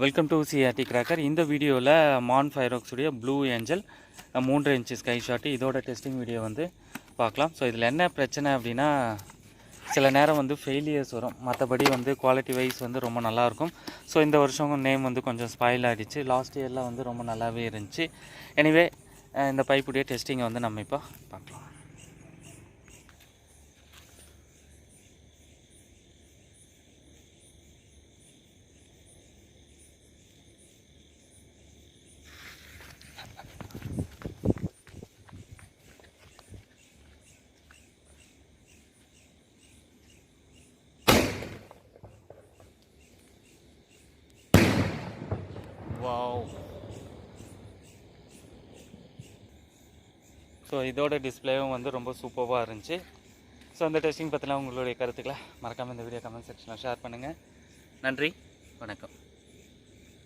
Welcome to CRT cracker. இந்த வீடியோவில் மான் ஃபைரோக்ஸுடைய blue angel 3 inch sky shot இதோட டெஸ்டிங் வீடியோ வந்து பார்க்கலாம். ஸோ இதில் என்ன பிரச்சனை அப்படின்னா, சில நேரம் வந்து ஃபெயிலியர்ஸ் வரும், மற்றபடி வந்து குவாலிட்டி வைஸ் வந்து ரொம்ப நல்லாயிருக்கும். ஸோ இந்த வருஷம் நேம் வந்து கொஞ்சம் ஸ்பாயில் ஆகிடுச்சு. லாஸ்ட் இயரில் வந்து ரொம்ப நல்லாவே இருந்துச்சு. எனிவே இந்த பைப்புடைய டெஸ்டிங்கை வந்து நம்ம இப்போ பார்க்கலாம். வாவ்! ஸோ இதோட டிஸ்பிளேவும் வந்து ரொம்ப சூப்பராக இருந்துச்சு. ஸோ அந்த டெஸ்டிங் பற்றின உங்களுடைய கருத்துக்களை மறக்காமல் இந்த வீடியோ கமெண்ட் செக்ஷனில் ஷேர் பண்ணுங்கள். நன்றி, வணக்கம்.